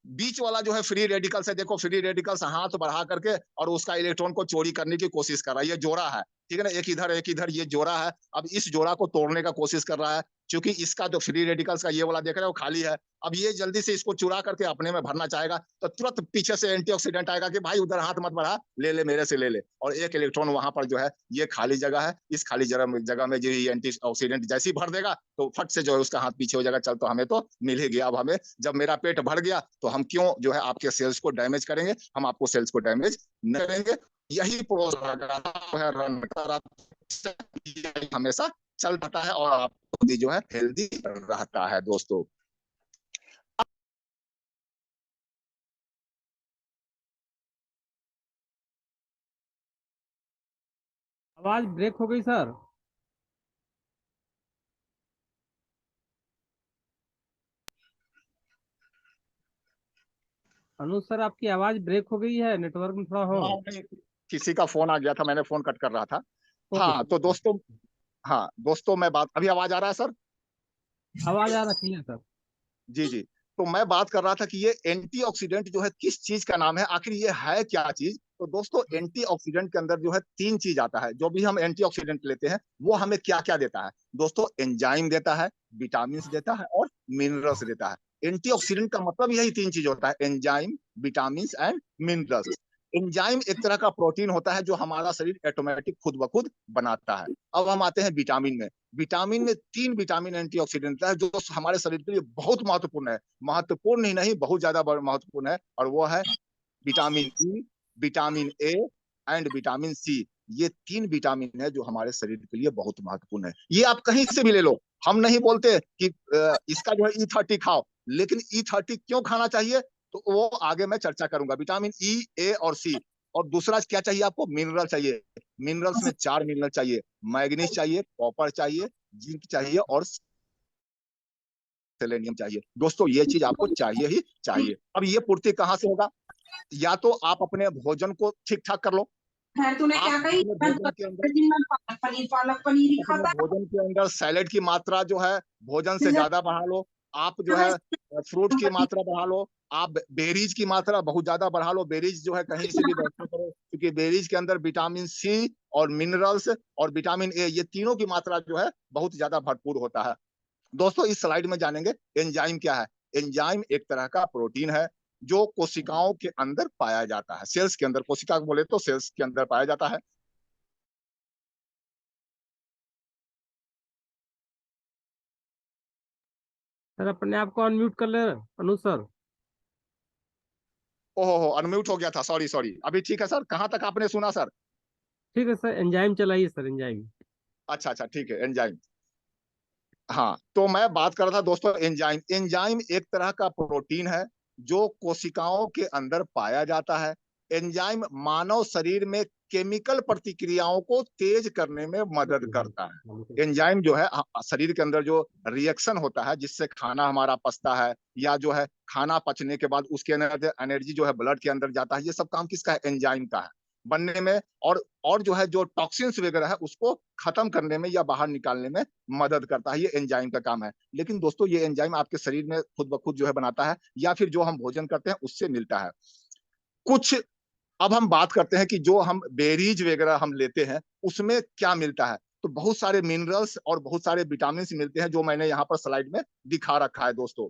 A: बीच वाला जो है फ्री रेडिकल्स है, देखो फ्री रेडिकल्स हाथ बढ़ा करके और उसका इलेक्ट्रॉन को चोरी करने की कोशिश कर रहा है, ये जोड़ा है, ठीक है ना, एक इधर ये जोड़ा है। अब इस जोड़ा को तोड़ने का कोशिश कर रहा है, क्योंकि इसका जो फ्री रेडिकल्स का ये वाला देख रहे हैं वो खाली है। अब ये जल्दी से इसको चुरा करके अपने में भरना चाहेगा, तो तुरंत पीछे से एंटीऑक्सीडेंट आएगा कि भाई उधर हाथ मत बढ़ा, ले ले मेरे से ले ले, और एक इलेक्ट्रॉन वहां पर जो है, ये खाली जगह है, इस खाली जगह में जो एंटीऑक्सीडेंट जैसे ही भर देगा तो फट से जो है उसका हाथ पीछे हो जाएगा, चल तो हमें तो मिल ही गया। अब हमें जब मेरा पेट भर गया तो हम क्यों जो है आपके सेल्स को डैमेज करेंगे, हम आपको सेल्स को डैमेज न करेंगे। यही प्रोसेस हमेशा चल रहता है और आपको भी जो है हेल्दी रहता है दोस्तों।
B: आवाज ब्रेक हो गई सर। अनुज सर, आपकी आवाज ब्रेक हो गई है, नेटवर्क में थोड़ा हो।
A: हाँ, किसी का फोन आ गया था, मैंने फोन कट कर रहा था।
B: ओके
A: हाँ तो
B: सर।
A: दोस्तों, हाँ दोस्तों, मैं बात, अभी आवाज आ रहा है सर?
B: आवाज आ रही है सर।
A: जी जी। तो मैं बात कर रहा था कि ये एंटीऑक्सीडेंट जो है किस चीज का नाम है, आखिर ये है क्या चीज। तो दोस्तों, एंटीऑक्सीडेंट के अंदर जो है तीन चीज आता है। जो भी हम एंटीऑक्सीडेंट लेते हैं वो हमें क्या क्या देता है दोस्तों, एंजाइम देता है, विटामिन देता है और मिनरल्स देता है। एंटीऑक्सीडेंट का मतलब यही तीन चीज होता है, enzyme, vitamin and minerals. Enzyme एक तरह का प्रोटीन होता है जो हमारा शरीर ऑटोमेटिक खुद ब खुद बनाता है। अब हम आते हैं विटामिन में। विटामिन में तीन विटामिन एंटीऑक्सीडेंट है जो हमारे शरीर के लिए बहुत महत्वपूर्ण है। महत्वपूर्ण ही नहीं, बहुत ज्यादा महत्वपूर्ण है, और वो है vitamin E, vitamin A and vitamin C. ये तीन विटामिन है जो हमारे शरीर के लिए बहुत महत्वपूर्ण है। ये आप कहीं से भी ले लो, हम नहीं बोलते कि इसका जो है E30 खाओ, लेकिन E30 क्यों खाना चाहिए तो वो आगे मैं चर्चा करूंगा। विटामिन ई, ए और सी। और दूसरा क्या चाहिए आपको, मिनरल चाहिए। मिनरल्स में चार मिनरल चाहिए, मैग्नीज चाहिए, कॉपर चाहिए, जिंक चाहिए और सेलेनियम चाहिए। दोस्तों, ये चीज आपको चाहिए ही चाहिए। अब ये पूर्ति कहाँ से होगा, या तो आप अपने भोजन को ठीक ठाक कर लो।
C: है तूने
A: आप
C: क्या कही,
A: अपने भोजन के अंदर,
C: पालक पनीर ही
A: अपने
C: खाता
A: भोजन के अंदर सैलेड की मात्रा जो है भोजन से
C: है।
A: ज्यादा बढ़ा लो। आप जो है फ्रूट की मात्रा बढ़ा लो। आप बेरीज की मात्रा बहुत ज्यादा बढ़ा लो। बेरीज जो है कहीं से भी व्यवस्था करो, क्योंकि बेरीज के अंदर विटामिन सी और मिनरल्स और विटामिन ए, ये तीनों की मात्रा जो है बहुत ज्यादा भरपूर होता है। दोस्तों, इस स्लाइड में जानेंगे एंजाइम क्या है। एंजाइम एक तरह का प्रोटीन है जो कोशिकाओं के अंदर पाया जाता है, सेल्स के अंदर, कोशिका बोले तो सेल्स के अंदर पाया जाता है।
B: सर अपने आप को अनम्यूट कर ले अनुज सर।
A: ओहो, अनम्यूट हो गया था, सॉरी सॉरी। अभी ठीक है सर, कहाँ तक आपने सुना सर?
B: ठीक है सर, एंजाइम चलाइए सर, एंजाइम।
A: अच्छा अच्छा, ठीक है, एंजाइम। हाँ, तो मैं बात कर रहा था दोस्तों एंजाइम। एंजाइम एक तरह का प्रोटीन है जो कोशिकाओं के अंदर पाया जाता है। एंजाइम मानव शरीर में केमिकल प्रतिक्रियाओं को तेज करने में मदद करता है। एंजाइम जो है शरीर के अंदर जो रिएक्शन होता है जिससे खाना हमारा पचता है, या जो है खाना पचने के बाद उसके अंदर एनर्जी जो है ब्लड के अंदर जाता है, ये सब काम किसका है? एंजाइम का है बनने में। और जो है जो टॉक्सिन्स वगैरह है उसको खत्म करने में या बाहर निकालने में मदद करता है। ये एंजाइम का काम है। लेकिन दोस्तों ये एंजाइम आपके शरीर में खुद ब खुद जो है बनाता है, या फिर जो हम भोजन करते हैं उससे मिलता है कुछ। अब हम बात करते हैं कि जो हम बेरीज वगैरह हम लेते हैं उसमें क्या मिलता है। तो बहुत सारे मिनरल्स और बहुत सारे विटामिन मिलते हैं जो मैंने यहाँ पर स्लाइड में दिखा रखा है दोस्तों।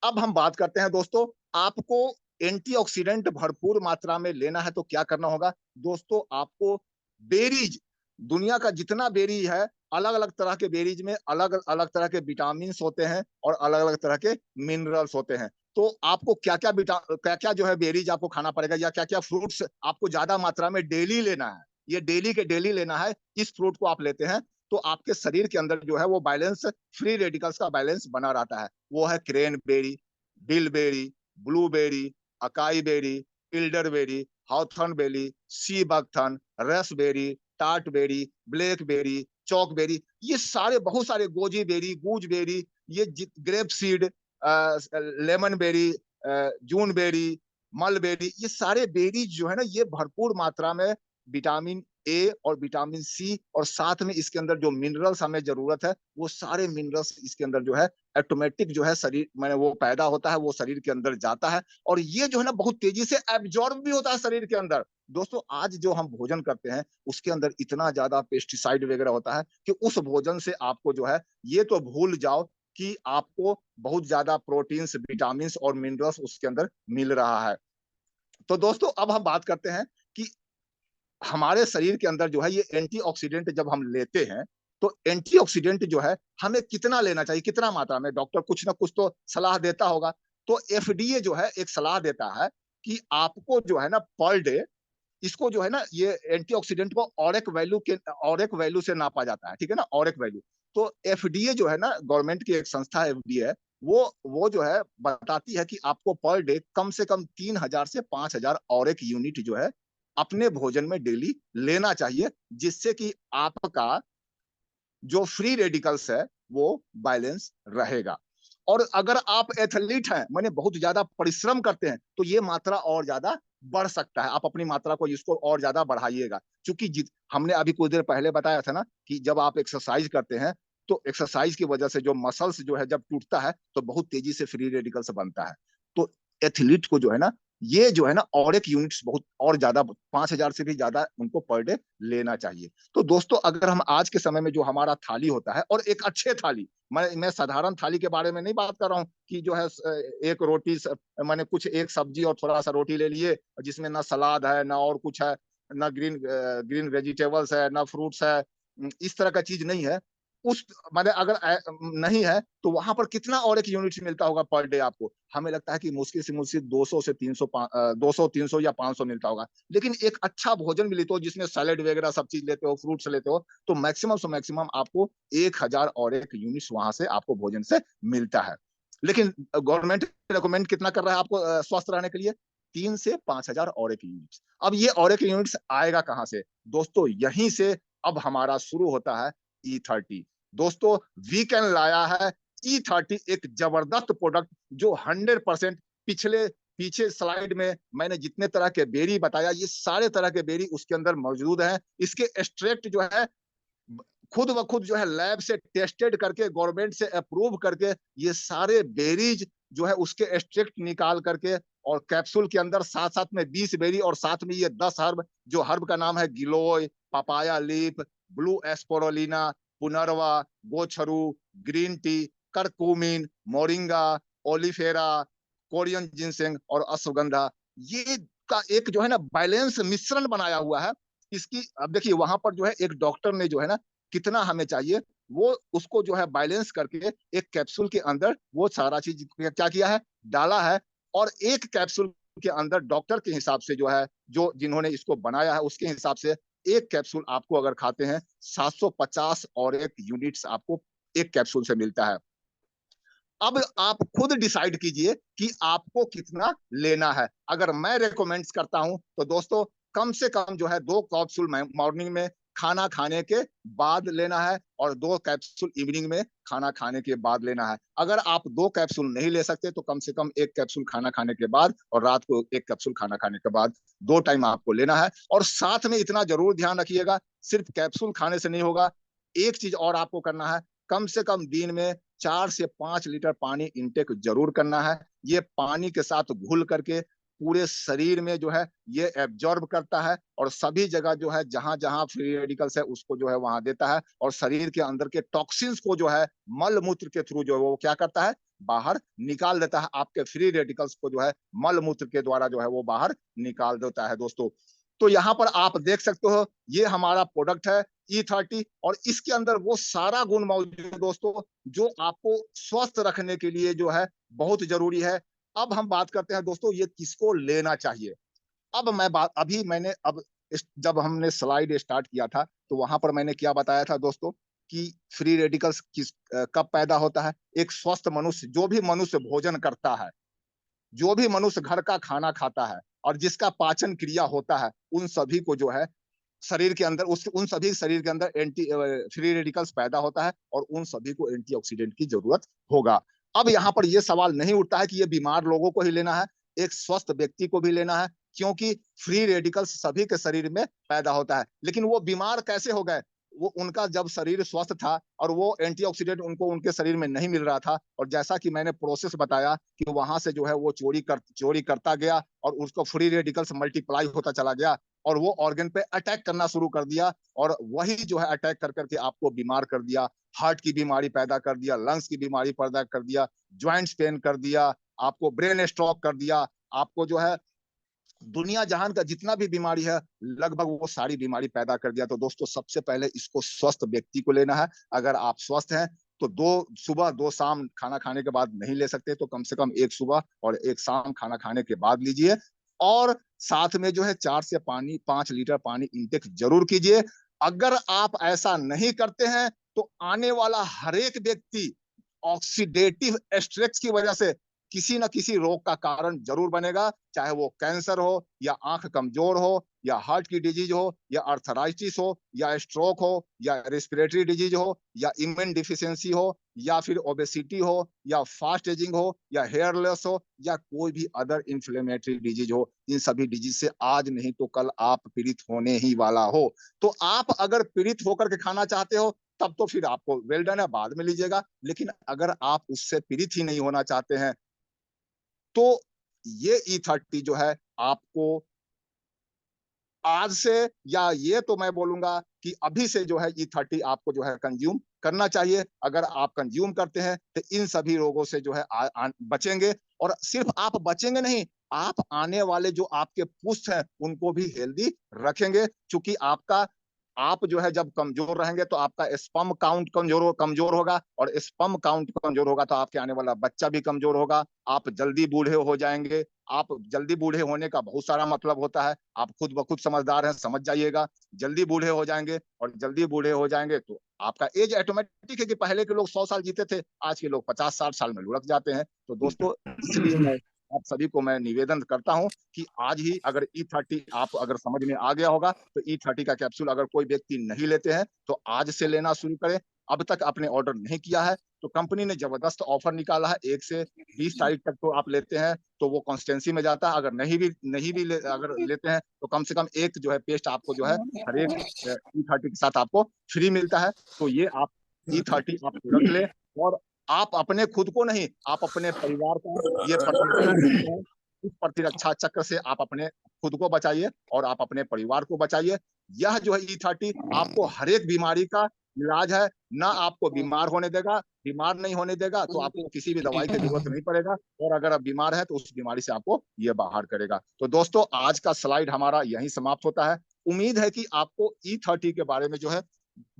A: अब हम बात करते हैं दोस्तों, आपको एंटीऑक्सीडेंट भरपूर मात्रा में लेना है तो क्या करना होगा दोस्तों? आपको बेरीज, दुनिया का जितना बेरीज है, अलग अलग तरह के बेरीज में अलग अलग तरह के विटामिन होते हैं और अलग अलग तरह के मिनरल्स होते हैं। तो आपको क्या क्या जो है बेरीज आपको खाना पड़ेगा, या क्या क्या फ्रूट्स आपको ज्यादा मात्रा में डेली लेना है, ये डेली के डेली लेना है। इस फ्रूट को आप लेते हैं तो आपके शरीर के अंदर जो है वो बैलेंस, फ्री रेडिकल्स का बैलेंस बना रहता है। वो है cranberry, bilberry, blueberry, acai berry, elderberry, hawthorn berry, sea buckthorn, raspberry, tartberry, blackberry, chokeberry, ये सारे बहुत सारे, गोजी बेरी, गूजबेरी, ये grape seed, lemon berry, juneberry, mulberry, ये सारे बेरीज जो है ना ये भरपूर मात्रा में विटामिन ए और विटामिन सी और साथ में इसके अंदर जो मिनरल्स हमें जरूरत है वो सारे मिनरल्स इसके अंदर जो है ऑटोमेटिक जो है शरीर मैंने वो पैदा होता है, वो शरीर के अंदर जाता है और ये जो है ना बहुत तेजी से एब्जॉर्ब भी होता है शरीर के अंदर। दोस्तों आज जो हम भोजन करते हैं उसके अंदर इतना ज्यादा पेस्टिसाइड वगैरह होता है कि उस भोजन से आपको जो है, ये तो भूल जाओ कि आपको बहुत ज्यादा प्रोटीन्स, विटामिन और मिनरल्स उसके अंदर मिल रहा है। तो दोस्तों अब हम बात करते हैं कि हमारे शरीर के अंदर जो है ये एंटीऑक्सीडेंट जब हम लेते हैं तो एंटीऑक्सीडेंट जो है हमें कितना लेना चाहिए, कितना मात्रा में? डॉक्टर कुछ ना कुछ तो सलाह देता होगा। तो एफडीए जो है एक सलाह देता है कि आपको जो है ना पर डे, इसको जो है ना ये एंटीऑक्सीडेंट को ऑरेक वैल्यू से नापा जाता है, ठीक है ना, ऑरेक वैल्यू। तो एफडीए जो है ना, गवर्नमेंट की एक संस्था एफडीए है, वो जो है बताती है कि आपको पर डे कम से कम 3,000 से 5,000 ऑरेक यूनिट जो है अपने भोजन में डेली लेना चाहिए, जिससे कि आपका जो फ्री रेडिकल्स है वो बैलेंस रहेगा। और अगर आप एथलीट हैं, माने बहुत ज्यादा परिश्रम करते हैं, तो ये मात्रा और ज्यादा बढ़ सकता है। आप अपनी मात्रा को इसको और ज्यादा बढ़ाइएगा, क्योंकि हमने अभी कुछ देर पहले बताया था ना कि जब आप एक्सरसाइज करते हैं तो एक्सरसाइज की वजह से जो मसल्स जो है जब टूटता है तो बहुत तेजी से फ्री रेडिकल्स बनता है। तो एथलीट को जो है ना ये जो है ना और एक यूनिट्स बहुत और ज्यादा 5,000 से भी ज्यादा उनको पर डे लेना चाहिए। तो दोस्तों अगर हम आज के समय में जो हमारा थाली होता है, और एक अच्छे थाली, मैं साधारण थाली के बारे में नहीं बात कर रहा हूँ कि जो है एक रोटी मैंने कुछ एक सब्जी और थोड़ा सा रोटी ले लिए जिसमें ना सलाद है ना और कुछ है, ना ग्रीन वेजिटेबल्स है ना फ्रूट्स है, इस तरह का चीज नहीं है। उस मैंने अगर नहीं है तो वहां पर कितना और एक यूनिट मिलता होगा पर डे आपको? हमें लगता है कि मुश्किल से मुश्किल 200 से 300, 200 300 या 500 मिलता होगा। लेकिन एक अच्छा भोजन भी लेते हो जिसमें सैलेड वगैरह सब चीज लेते हो, फ्रूट्स लेते हो, तो मैक्सिमम से मैक्सिमम आपको 1,000 और एक यूनिट्स वहां से आपको भोजन से मिलता है। लेकिन गवर्नमेंट रिकमेंड कितना कर रहा है आपको स्वस्थ रहने के लिए? 3 से 5,000 और एक यूनिट्स। अब ये और एक यूनिट्स आएगा कहां से दोस्तों? यहीं से अब हमारा शुरू होता है E30। दोस्तों वीकेंड लाया है E30, एक जबरदस्त प्रोडक्ट जो 100% पिछले पीछे स्लाइड में मैंने जितने तरह के बेरी बताया ये सारे तरह के बेरी उसके अंदर मौजूद हैं। इसके एक्सट्रैक्ट जो है खुद व खुद जो है लैब से टेस्टेड करके गवर्नमेंट से अप्रूव करके ये सारे बेरीज जो है उसके एक्सट्रैक्ट निकाल करके और कैप्सूल के अंदर साथ साथ में 20 बेरी और साथ में ये 10 हर्ब, जो हर्ब का नाम है giloy, papaya leaf, blue spirulina, punarnava, gokhru, green tea, curcumin, moringa, oleifera, Korean ginseng और अश्वगंधा, ये का एक जो है ना बैलेंस मिश्रण बनाया हुआ है। इसकी अब देखिए वहां पर जो है एक डॉक्टर ने जो है ना कितना हमें चाहिए वो उसको जो है बैलेंस करके एक कैप्सूल के अंदर वो सारा चीज क्या किया है, डाला है। और एक कैप्सूल के अंदर डॉक्टर के हिसाब से जो है, जो जिन्होंने इसको बनाया है उसके हिसाब से एक कैप्सूल आपको अगर खाते हैं 750 और एक यूनिट्स आपको एक कैप्सूल से मिलता है। अब आप खुद डिसाइड कीजिए कि आपको कितना लेना है। अगर मैं रेकमेंड करता हूं तो दोस्तों कम से कम जो है 2 कैप्सूल मॉर्निंग में खाना खाने के बाद लेना है और 2 कैप्सूल इवनिंग में खाना खाने के बाद लेना है। अगर आप 2 कैप्सूल नहीं ले सकते तो कम से कम 1 कैप्सूल खाना खाने के बाद और रात को 1 कैप्सूल खाना खाने के बाद 2 टाइम आपको लेना है। और साथ में इतना जरूर ध्यान रखिएगा, सिर्फ कैप्सूल खाने से नहीं होगा, एक चीज और आपको करना है, कम से कम दिन में 4 से 5 लीटर पानी इनटेक जरूर करना है। ये पानी के साथ घुल करके पूरे शरीर में जो है ये एब्जॉर्ब करता है और सभी जगह जो है जहां जहां फ्री रेडिकल्स है उसको जो है वहां देता है और शरीर के अंदर के टॉक्सिन्स को जो है मल मूत्र के थ्रू जो है वो क्या करता है, बाहर निकाल देता है। आपके फ्री रेडिकल्स को जो है मल मूत्र के द्वारा जो है वो बाहर निकाल देता है दोस्तों। तो यहाँ पर आप देख सकते हो ये हमारा प्रोडक्ट है E30 और इसके अंदर वो सारा गुण मौजूद दोस्तों जो आपको स्वस्थ रखने के लिए जो है बहुत जरूरी है। अब हम बात करते हैं दोस्तों ये किसको लेना चाहिए। अब मैं बात अभी मैंने अब जब हमने स्लाइड स्टार्ट किया था तो वहां पर मैंने क्या बताया था दोस्तों कि फ्री रेडिकल्स कब पैदा होता है। एक स्वस्थ मनुष्य, जो भी मनुष्य भोजन करता है, जो भी मनुष्य घर का खाना खाता है और जिसका पाचन क्रिया होता है, उन सभी को जो है शरीर के अंदर उन सभी शरीर के अंदर एंटी फ्री रेडिकल्स पैदा होता है और उन सभी को एंटीऑक्सीडेंट की जरूरत होगा। अब यहाँ पर यह सवाल नहीं उठता है कि ये बीमार लोगों को ही लेना है, एक स्वस्थ व्यक्ति को भी लेना है, क्योंकि फ्री रेडिकल्स सभी के शरीर में पैदा होता है। लेकिन वो बीमार कैसे हो गए, वो उनका जब शरीर स्वस्थ था और वो एंटीऑक्सीडेंट उनको उनके शरीर में नहीं मिल रहा था और जैसा कि मैंने प्रोसेस बताया कि वहां से जो है वो चोरी करता गया और उसको फ्री रेडिकल्स मल्टीप्लाई होता चला गया और वो ऑर्गन पे अटैक करना शुरू कर दिया और वही जो है अटैक कर करके आपको बीमार कर दिया, हार्ट की बीमारी पैदा कर दिया, लंग्स की बीमारी पैदा कर दिया, ज्वाइंट्स पेन कर दिया, आपको ब्रेन स्ट्रोक कर दिया, आपको जो है दुनिया जहान का जितना भी बीमारी है लगभग वो सारी बीमारी पैदा कर दिया। तो दोस्तों सबसे पहले इसको स्वस्थ व्यक्ति को लेना है। अगर आप स्वस्थ हैं तो 2 सुबह 2 शाम खाना खाने के बाद नहीं ले सकते तो कम से कम 1 सुबह और 1 शाम खाना खाने के बाद लीजिए और साथ में जो है 4 से 5 लीटर पानी इंटेक जरूर कीजिए। अगर आप ऐसा नहीं करते हैं तो आने वाला हर एक व्यक्ति ऑक्सीडेटिव स्ट्रेस की वजह से किसी न किसी रोग का कारण जरूर बनेगा, चाहे वो कैंसर हो या आंख कमजोर हो या हार्ट की डिजीज हो या अर्थराइटिस हो या स्ट्रोक हो या रेस्पिरेटरी डिजीज हो या इम्यून डिफिशियंसी हो या फिर ओबेसिटी हो या फास्ट एजिंग हो या हेयर लॉस हो या कोई भी अदर इन्फ्लेमेटरी डिजीज हो। इन सभी डिजीज से आज नहीं तो कल आप पीड़ित होने ही वाला हो। तो आप अगर पीड़ित होकर के खाना चाहते हो तब तो फिर आपको वेल डन है, बाद में लीजिएगा। लेकिन अगर आप उससे पीड़ित ही नहीं होना चाहते हैं तो ये E30 जो है आपको आज से, या ये तो मैं बोलूंगा कि अभी से जो है E30 आपको जो है कंज्यूम करना चाहिए। अगर आप कंज्यूम करते हैं तो इन सभी रोगों से जो है बचेंगे और सिर्फ आप बचेंगे नहीं, आप आने वाले जो आपके पुष्ट हैं उनको भी हेल्दी रखेंगे। क्योंकि आप जो है जब कमजोर रहेंगे तो आपका स्पर्म काउंट कमजोर होगा और स्पर्म काउंट कमजोर होगा तो आपके आने वाला बच्चा भी कमजोर होगा। आप जल्दी बूढ़े हो जाएंगे। आप जल्दी बूढ़े होने का बहुत सारा मतलब होता है, आप खुद ब खुद समझदार हैं, समझ जाइएगा। जल्दी बूढ़े हो जाएंगे और जल्दी बूढ़े हो जाएंगे तो आपका एज ऑटोमेटिक है कि पहले के लोग 100 साल जीते थे, आज के लोग 50-60 साल में लुढ़क जाते हैं। तो दोस्तों इसलिए मैं आप सभी को मैं निवेदन करता हूं कि आज ही अगर E30 आप अगर समझ में आ गया होगा तो E30 का कैप्सूल अगर कोई व्यक्ति नहीं लेते हैं तो आज से लेना शुरू करें। अब तक आपने ऑर्डर नहीं किया है तो कंपनी ने जबरदस्त ऑफर निकाला है, 1 से 20 तारीख तक तो आप लेते हैं तो वो कॉन्स्टेंसी में जाता है। अगर अगर लेते हैं तो कम से कम एक जो है पेस्ट आपको जो है हर एक E30 के साथ आपको फ्री मिलता है। तो ये आप E30 आप रख ले और आप अपने खुद को नहीं, आप अपने परिवार का ये प्रतिरक्षा चक्र है, इस प्रतिरक्षा चक्र से आप अपने खुद को बचाइए और आप अपने परिवार को बचाइए। यह जो है E30 आपको हर एक बीमारी का इलाज है, ना आपको बीमार होने देगा, बीमार नहीं होने देगा तो आपको किसी भी दवाई की जरूरत नहीं पड़ेगा और अगर आप बीमार है तो उस बीमारी से आपको ये बाहर करेगा। तो दोस्तों आज का स्लाइड हमारा यहीं समाप्त होता है। उम्मीद है कि आपको E30 के बारे में जो है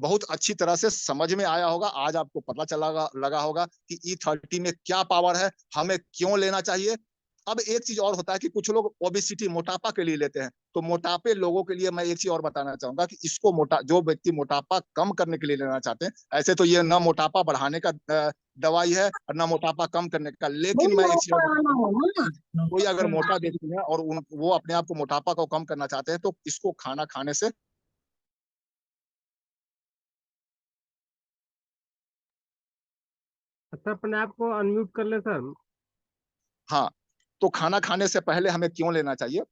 A: बहुत अच्छी तरह से समझ में आया होगा। आज आपको पता लगा होगा कि E30 में क्या पावर है, हमें क्यों लेना चाहिए। अब एक चीज और होता है कि कुछ लोग ओबेसिटी मोटापा के लिए लेते हैं, तो मोटापे लोगों के लिए मैं एक चीज और बताना चाहूंगा कि इसको जो व्यक्ति मोटापा कम करने के लिए लेना चाहते हैं, ऐसे तो ये ना मोटापा बढ़ाने का दवाई है और ना मोटापा कम करने का, लेकिन मैं एक चीज और बताता हूँ, कोई अगर मोटा व्यक्ति है और वो अपने आप को मोटापा को कम करना चाहते हैं तो इसको खाना खाने से
B: सर अपने आप को अनम्यूट कर ले सर।
A: हाँ, तो खाना खाने से पहले हमें क्यों लेना चाहिए?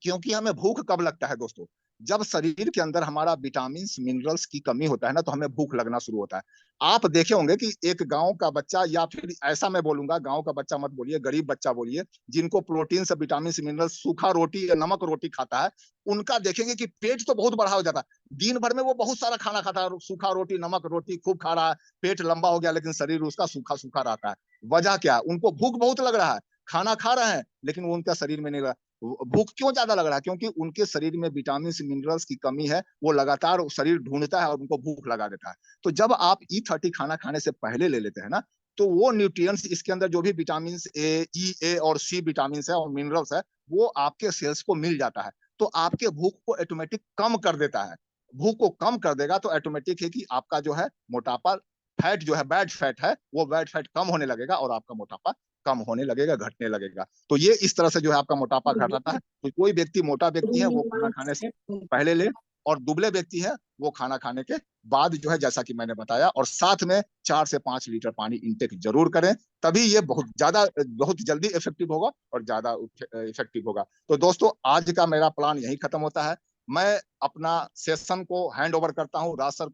A: क्योंकि हमें भूख कब लगता है दोस्तों? जब शरीर के अंदर हमारा विटामिन मिनरल्स की कमी होता है ना, तो हमें भूख लगना शुरू होता है। आप देखे होंगे कि एक गांव का बच्चा, या फिर ऐसा मैं बोलूंगा, गांव का बच्चा मत बोलिए, गरीब बच्चा बोलिए, जिनको प्रोटीन से विटामिन मिनरल्स, सूखा रोटी या नमक रोटी खाता है, उनका देखेंगे कि पेट तो बहुत बड़ा हो जाता है। दिन भर में वो बहुत सारा खाना खाता है, सूखा रोटी नमक रोटी खूब खा रहा है, पेट लंबा हो गया, लेकिन शरीर उसका सूखा सूखा रहता है। वजह क्या? उनको भूख बहुत लग रहा है, खाना खा रहे हैं, लेकिन वो उनका शरीर में नहीं लगा। भूख क्यों ज्यादा लग रहा है? क्योंकि उनके शरीर में विटामिन मिनरल्स की कमी है, वो लगातार शरीर ढूंढता है और उनको भूख लगा देता है। तो जब आप E30 खाना खाने से पहले ले लेते हैं ना, तो वो न्यूट्रिएंट्स, इसके अंदर जो भी विटामिन ए और सी विटामिन है और मिनरल्स है, वो आपके सेल्स को मिल जाता है, तो आपके भूख को ऑटोमेटिक कम कर देता है। भूख को कम कर देगा तो ऑटोमेटिक है कि आपका जो है मोटापा, फैट जो है, बैड फैट है, वो बैड फैट कम होने लगेगा और आपका मोटापा कम होने लगेगा, घटने लगेगा। तो ये इस तरह से जो है आपका मोटापा घटाता है। तो कोई व्यक्ति मोटा व्यक्ति है वो खाना खाने से पहले ले, और दुबले व्यक्ति है वो खाना खाने के बाद जो है, जैसा कि मैंने बताया, और साथ में 4 से 5 लीटर पानी इंटेक जरूर करें, तभी ये बहुत जल्दी इफेक्टिव होगा और ज्यादा इफेक्टिव होगा। तो दोस्तों, आज का मेरा प्लान यही खत्म होता है। मैं अपना सेशन को हैंड ओवर करता हूँ राज सर को।